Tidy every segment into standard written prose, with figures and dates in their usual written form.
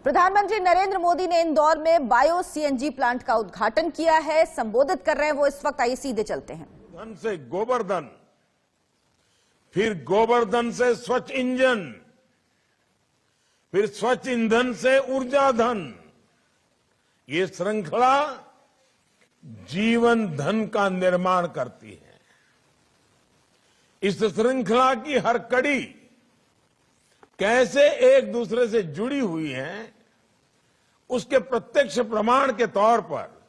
प्रधानमंत्री नरेंद्र मोदी ने इंदौर में बायो सीएनजी प्लांट का उद्घाटन किया है। संबोधित कर रहे हैं वो इस वक्त। आइए सीधे चलते हैं। धन से गोवर्धन, फिर गोवर्धन से स्वच्छ इंजन, फिर स्वच्छ ईंधन से ऊर्जा धन। ये श्रृंखला जीवन धन का निर्माण करती है। इस श्रृंखला की हर कड़ी कैसे एक दूसरे से जुड़ी हुई है, उसके प्रत्यक्ष प्रमाण के तौर पर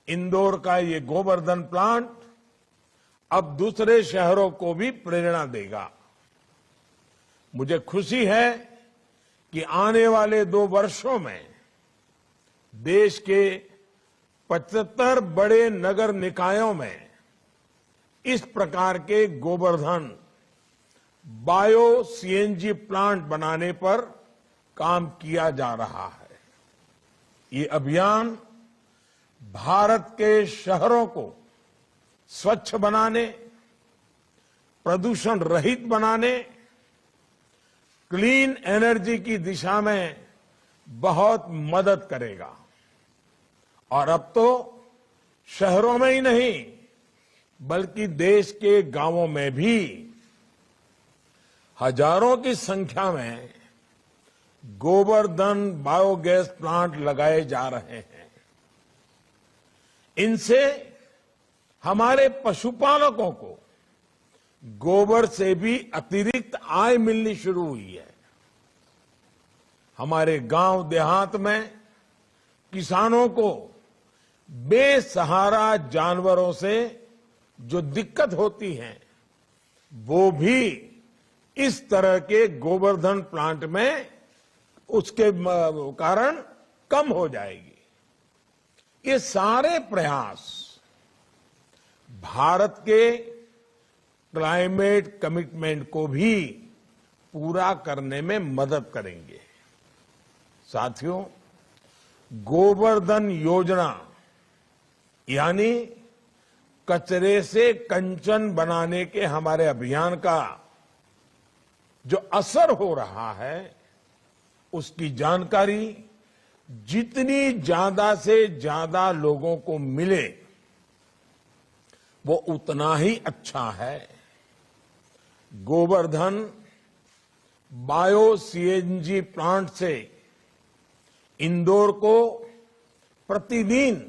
इंदौर का ये गोवर्धन प्लांट अब दूसरे शहरों को भी प्रेरणा देगा। मुझे खुशी है कि आने वाले 2 वर्षों में देश के 75 बड़े नगर निकायों में इस प्रकार के गोवर्धन बायो सीएनजी प्लांट बनाने पर काम किया जा रहा है। ये अभियान भारत के शहरों को स्वच्छ बनाने, प्रदूषण रहित बनाने, क्लीन एनर्जी की दिशा में बहुत मदद करेगा। और अब तो शहरों में ही नहीं बल्कि देश के गांवों में भी हजारों की संख्या में गोवर्धन बायोगैस प्लांट लगाए जा रहे हैं। इनसे हमारे पशुपालकों को गोबर से भी अतिरिक्त आय मिलनी शुरू हुई है। हमारे गांव देहात में किसानों को बेसहारा जानवरों से जो दिक्कत होती है, वो भी इस तरह के गोवर्धन प्लांट में उसके कारण कम हो जाएगी। ये सारे प्रयास भारत के क्लाइमेट कमिटमेंट को भी पूरा करने में मदद करेंगे। साथियों, गोवर्धन योजना यानी कचरे से कंचन बनाने के हमारे अभियान का जो असर हो रहा है, उसकी जानकारी जितनी ज्यादा से ज्यादा लोगों को मिले वो उतना ही अच्छा है। गोवर्धन बायो सीएनजी प्लांट से इंदौर को प्रतिदिन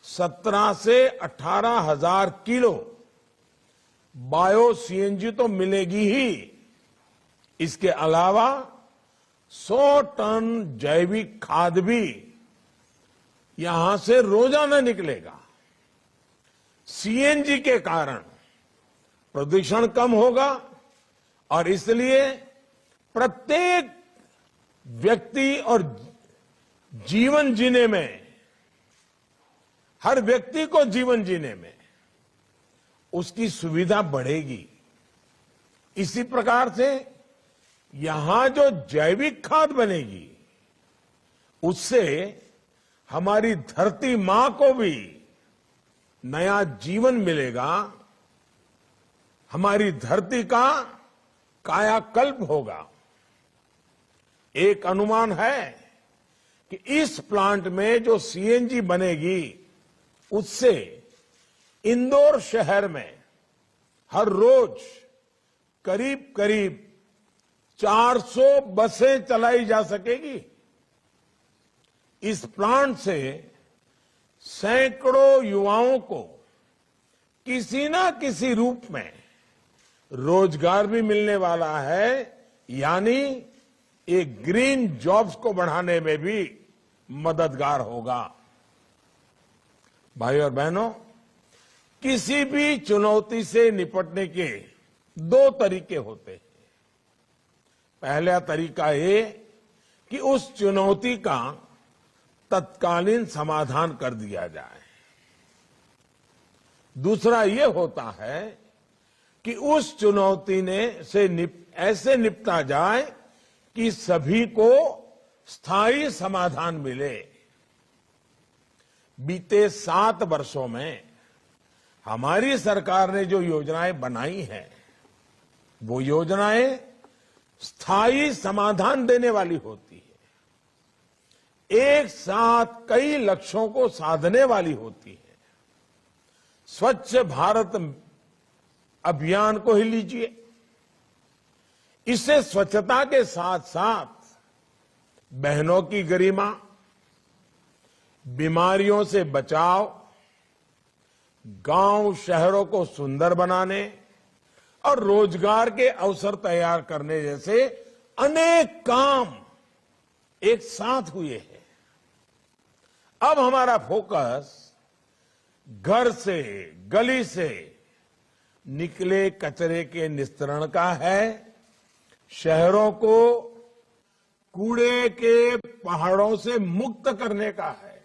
17 से 18 हजार किलो बायो सीएनजी तो मिलेगी ही, इसके अलावा 100 टन जैविक खाद भी यहां से रोजाना निकलेगा। सीएनजी के कारण प्रदूषण कम होगा और इसलिए प्रत्येक व्यक्ति और जीवन जीने में, हर व्यक्ति को जीवन जीने में उसकी सुविधा बढ़ेगी। इसी प्रकार से यहां जो जैविक खाद बनेगी, उससे हमारी धरती मां को भी नया जीवन मिलेगा। हमारी धरती का कायाकल्प होगा। एक अनुमान है कि इस प्लांट में जो सीएनजी बनेगी, उससे इंदौर शहर में हर रोज करीब करीब 400 बसें चलाई जा सकेगी। इस प्लांट से सैकड़ों युवाओं को किसी ना किसी रूप में रोजगार भी मिलने वाला है, यानी एक ग्रीन जॉब्स को बढ़ाने में भी मददगार होगा। भाइयों और बहनों, किसी भी चुनौती से निपटने के 2 तरीके होते हैं। पहला तरीका ये कि उस चुनौती का तत्कालीन समाधान कर दिया जाए। दूसरा ये होता है कि उस चुनौती से ऐसे निपटा जाए कि सभी को स्थायी समाधान मिले। बीते 7 वर्षों में हमारी सरकार ने जो योजनाएं बनाई हैं, वो योजनाएं स्थायी समाधान देने वाली होती है। एक साथ कई लक्ष्यों को साधने वाली होती है। स्वच्छ भारत अभियान को ही लीजिए। इससे स्वच्छता के साथ साथ बहनों की गरिमा, बीमारियों से बचाव, गांव शहरों को सुंदर बनाने और रोजगार के अवसर तैयार करने जैसे अनेक काम एक साथ हुए हैं। अब हमारा फोकस घर से, गली से निकले कचरे के निस्तारण का है, शहरों को कूड़े के पहाड़ों से मुक्त करने का है।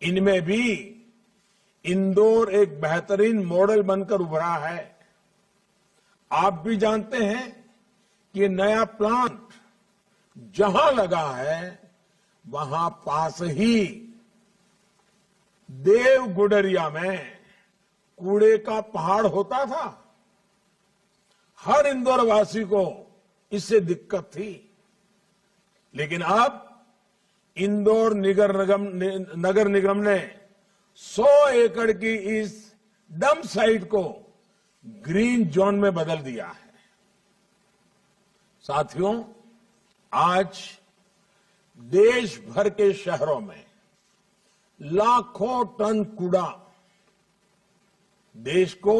इनमें भी इंदौर एक बेहतरीन मॉडल बनकर उभरा है। आप भी जानते हैं कि नया प्लांट जहां लगा है वहां पास ही देव गुडरिया में कूड़े का पहाड़ होता था। हर इंदौर वासी को इससे दिक्कत थी, लेकिन अब इंदौर नगर निगम ने 100 एकड़ की इस डंप साइट को ग्रीन जोन में बदल दिया है। साथियों, आज देश भर के शहरों में लाखों टन कूड़ा देश को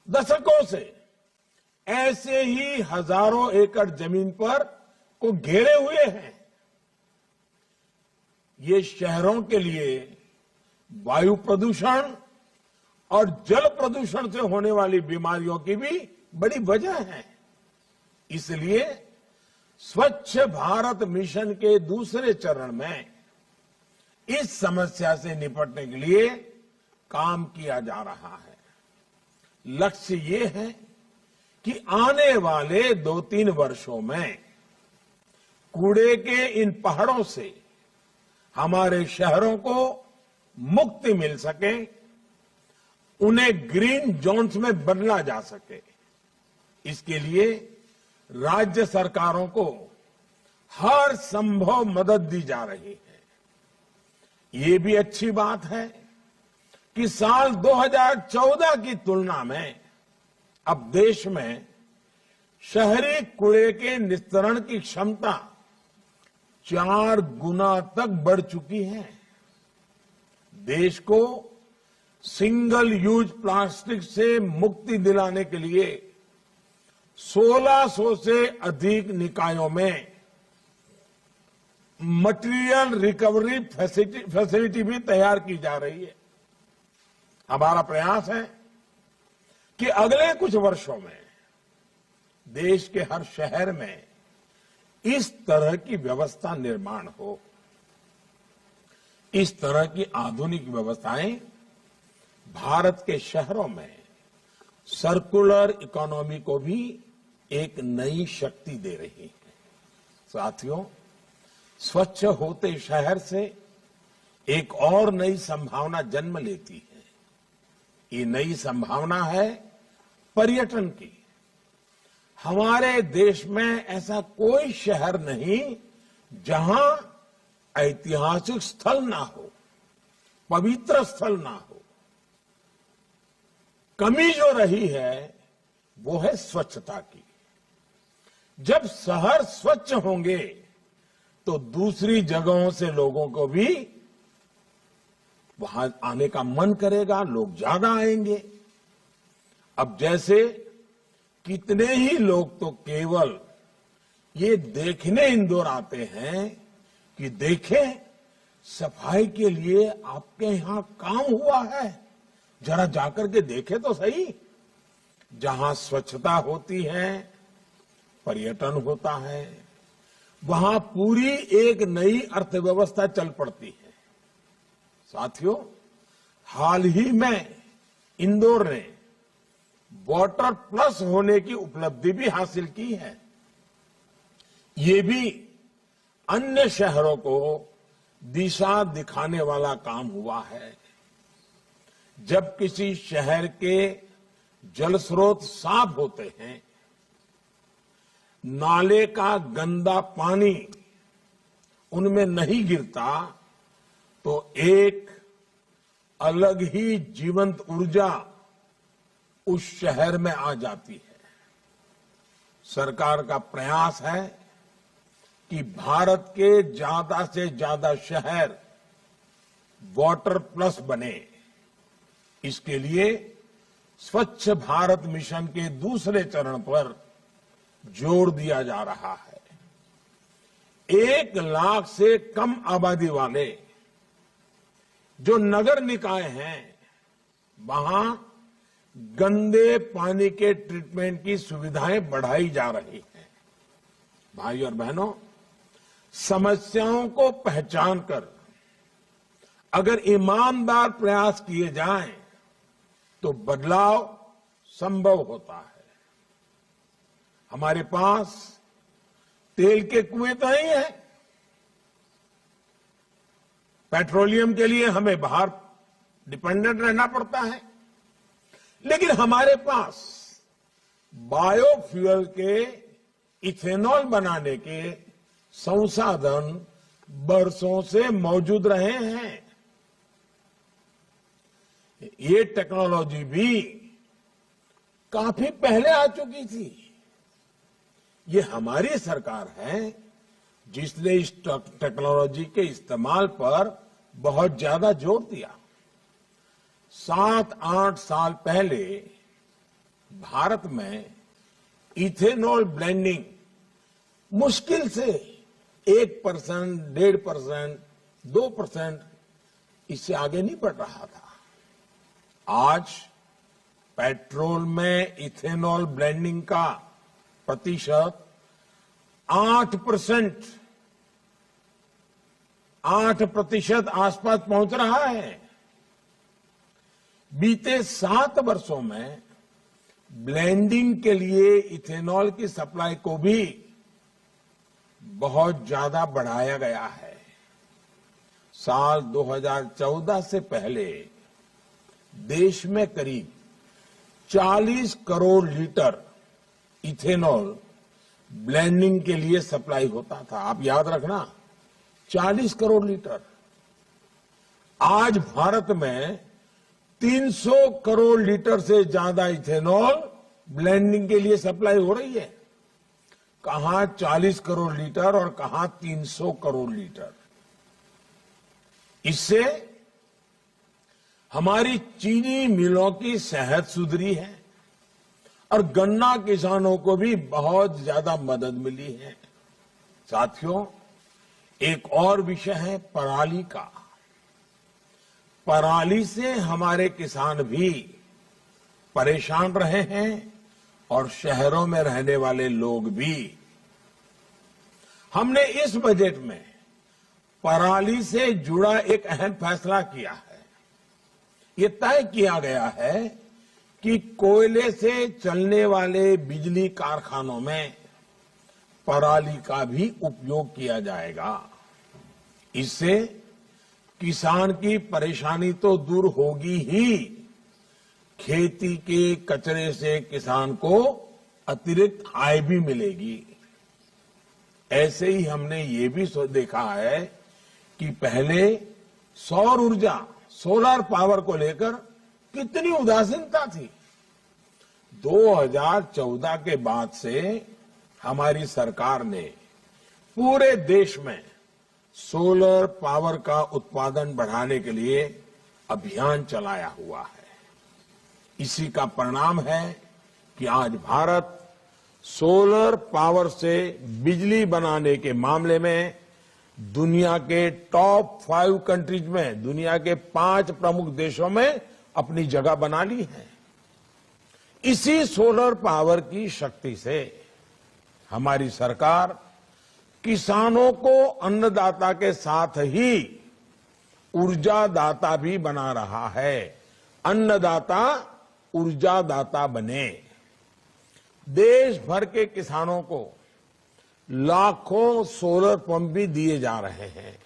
दशकों से ऐसे ही हजारों एकड़ जमीन पर को घेरे हुए हैं। ये शहरों के लिए वायु प्रदूषण और जल प्रदूषण से होने वाली बीमारियों की भी बड़ी वजह है। इसलिए स्वच्छ भारत मिशन के दूसरे चरण में इस समस्या से निपटने के लिए काम किया जा रहा है। लक्ष्य ये है कि आने वाले 2-3 वर्षों में कूड़े के इन पहाड़ों से हमारे शहरों को मुक्ति मिल सके, उन्हें ग्रीन जोन्स में बदला जा सके। इसके लिए राज्य सरकारों को हर संभव मदद दी जा रही है। ये भी अच्छी बात है कि साल 2014 की तुलना में अब देश में शहरी कूड़े के निस्तारण की क्षमता 4 गुना तक बढ़ चुकी है। देश को सिंगल यूज प्लास्टिक से मुक्ति दिलाने के लिए 1600 से अधिक निकायों में मटेरियल रिकवरी फैसिलिटी भी तैयार की जा रही है। हमारा प्रयास है कि अगले कुछ वर्षों में देश के हर शहर में इस तरह की व्यवस्था निर्माण हो। इस तरह की आधुनिक व्यवस्थाएं भारत के शहरों में सर्कुलर इकोनॉमी को भी एक नई शक्ति दे रही है। साथियों, स्वच्छ होते शहर से एक और नई संभावना जन्म लेती है। ये नई संभावना है पर्यटन की। हमारे देश में ऐसा कोई शहर नहीं जहां ऐतिहासिक स्थल ना हो, पवित्र स्थल ना हो। कमी जो रही है वो है स्वच्छता की। जब शहर स्वच्छ होंगे तो दूसरी जगहों से लोगों को भी वहां आने का मन करेगा, लोग ज्यादा आएंगे। अब जैसे कितने ही लोग तो केवल ये देखने इंदौर आते हैं कि देखें सफाई के लिए आपके यहां काम हुआ है, जरा जाकर के देखें तो सही। जहां स्वच्छता होती है, पर्यटन होता है, वहां पूरी एक नई अर्थव्यवस्था चल पड़ती है। साथियों, हाल ही में इंदौर ने वाटर प्लस होने की उपलब्धि भी हासिल की है। ये भी अन्य शहरों को दिशा दिखाने वाला काम हुआ है। जब किसी शहर के जल स्रोत साफ होते हैं, नाले का गंदा पानी उनमें नहीं गिरता तो एक अलग ही जीवंत ऊर्जा उस शहर में आ जाती है। सरकार का प्रयास है कि भारत के ज्यादा से ज्यादा शहर वाटर प्लस बने। इसके लिए स्वच्छ भारत मिशन के दूसरे चरण पर जोर दिया जा रहा है। 1 लाख से कम आबादी वाले जो नगर निकाय हैं, वहां गंदे पानी के ट्रीटमेंट की सुविधाएं बढ़ाई जा रही हैं। भाई और बहनों, समस्याओं को पहचान कर अगर ईमानदार प्रयास किए जाएं तो बदलाव संभव होता है। हमारे पास तेल के कुएं तो नहीं है, पेट्रोलियम के लिए हमें बाहर डिपेंडेंट रहना पड़ता है, लेकिन हमारे पास बायोफ्यूल के इथेनॉल बनाने के संसाधन बरसों से मौजूद रहे हैं। ये टेक्नोलॉजी भी काफी पहले आ चुकी थी। ये हमारी सरकार है जिसने इस टेक्नोलॉजी के इस्तेमाल पर बहुत ज्यादा जोर दिया। 7-8 साल पहले भारत में इथेनॉल ब्लेंडिंग मुश्किल से 1%, 1.5%, 2% इससे आगे नहीं बढ़ रहा था। आज पेट्रोल में इथेनॉल ब्लेंडिंग का प्रतिशत 8% आसपास पहुंच रहा है। बीते 7 वर्षों में ब्लेंडिंग के लिए इथेनॉल की सप्लाई को भी बहुत ज्यादा बढ़ाया गया है। साल 2014 से पहले देश में करीब 40 करोड़ लीटर इथेनॉल ब्लेंडिंग के लिए सप्लाई होता था। आप याद रखना, 40 करोड़ लीटर। आज भारत में 300 करोड़ लीटर से ज्यादा इथेनॉल ब्लेंडिंग के लिए सप्लाई हो रही है। कहां 40 करोड़ लीटर और कहां 300 करोड़ लीटर। इससे हमारी चीनी मिलों की सेहत सुधरी है और गन्ना किसानों को भी बहुत ज्यादा मदद मिली है। साथियों, एक और विषय है पराली का। पराली से हमारे किसान भी परेशान रहे हैं और शहरों में रहने वाले लोग भी। हमने इस बजट में पराली से जुड़ा एक अहम फैसला किया है। ये तय किया गया है कि कोयले से चलने वाले बिजली कारखानों में पराली का भी उपयोग किया जाएगा। इससे किसान की परेशानी तो दूर होगी ही, खेती के कचरे से किसान को अतिरिक्त आय भी मिलेगी। ऐसे ही हमने ये भी देखा है कि पहले सौर ऊर्जा, सोलर पावर को लेकर कितनी उदासीनता थी। 2014 के बाद से हमारी सरकार ने पूरे देश में सोलर पावर का उत्पादन बढ़ाने के लिए अभियान चलाया हुआ है। इसी का परिणाम है कि आज भारत सोलर पावर से बिजली बनाने के मामले में दुनिया के टॉप 5 कंट्रीज में, दुनिया के 5 प्रमुख देशों में अपनी जगह बना ली है। इसी सोलर पावर की शक्ति से हमारी सरकार किसानों को अन्नदाता के साथ ही ऊर्जादाता भी बना रहा है। अन्नदाता ऊर्जादाता बने। देश भर के किसानों को लाखों सोलर पंप भी दिए जा रहे हैं।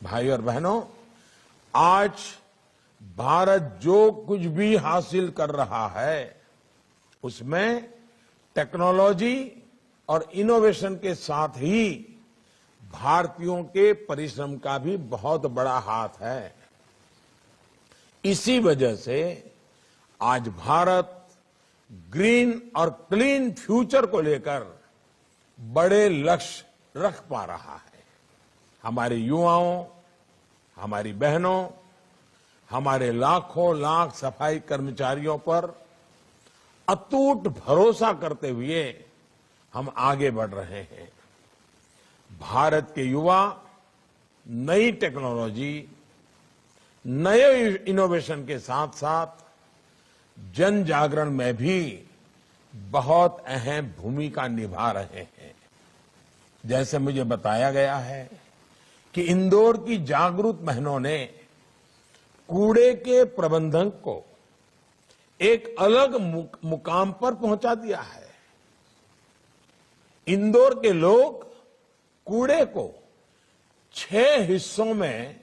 भाई और बहनों, आज भारत जो कुछ भी हासिल कर रहा है उसमें टेक्नोलॉजी और इनोवेशन के साथ ही भारतीयों के परिश्रम का भी बहुत बड़ा हाथ है। इसी वजह से आज भारत ग्रीन और क्लीन फ्यूचर को लेकर बड़े लक्ष्य रख पा रहा है। हमारे युवाओं, हमारी बहनों, हमारे लाखों लाख सफाई कर्मचारियों पर अटूट भरोसा करते हुए हम आगे बढ़ रहे हैं। भारत के युवा नई टेक्नोलॉजी, नए इनोवेशन के साथ साथ जन जागरण में भी बहुत अहम भूमिका निभा रहे हैं। जैसे मुझे बताया गया है कि इंदौर की जागरूक बहनों ने कूड़े के प्रबंधन को एक अलग मुकाम पर पहुंचा दिया है। इंदौर के लोग कूड़े को 6 हिस्सों में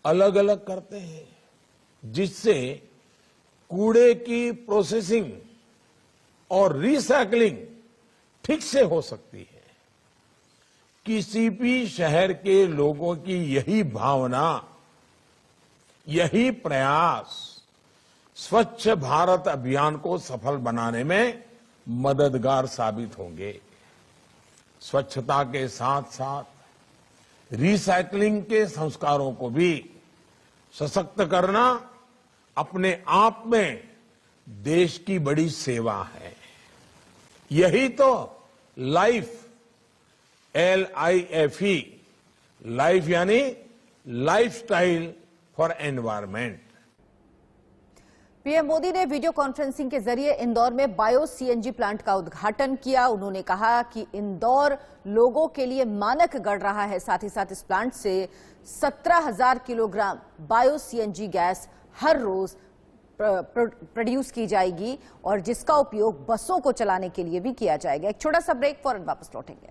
अलग अलग करते हैं, जिससे कूड़े की प्रोसेसिंग और रिसाइकलिंग ठीक से हो सकती है। किसी भी शहर के लोगों की यही भावना, यही प्रयास स्वच्छ भारत अभियान को सफल बनाने में मददगार साबित होंगे। स्वच्छता के साथ साथ रिसाइकलिंग के संस्कारों को भी सशक्त करना अपने आप में देश की बड़ी सेवा है। यही तो लाइफ, LIFE, लाइफ यानी lifestyle for environment. PM Modi ने वीडियो कॉन्फ्रेंसिंग के जरिए इंदौर में बायो सीएनजी प्लांट का उद्घाटन किया। उन्होंने कहा कि इंदौर लोगों के लिए मानक गढ़ रहा है। साथ ही साथ इस प्लांट से 17,000 किलोग्राम बायो सीएनजी गैस हर रोज प्रोड्यूस की जाएगी और जिसका उपयोग बसों को चलाने के लिए भी किया जाएगा। एक छोटा सा ब्रेक, फौरन वापस लौटेंगे।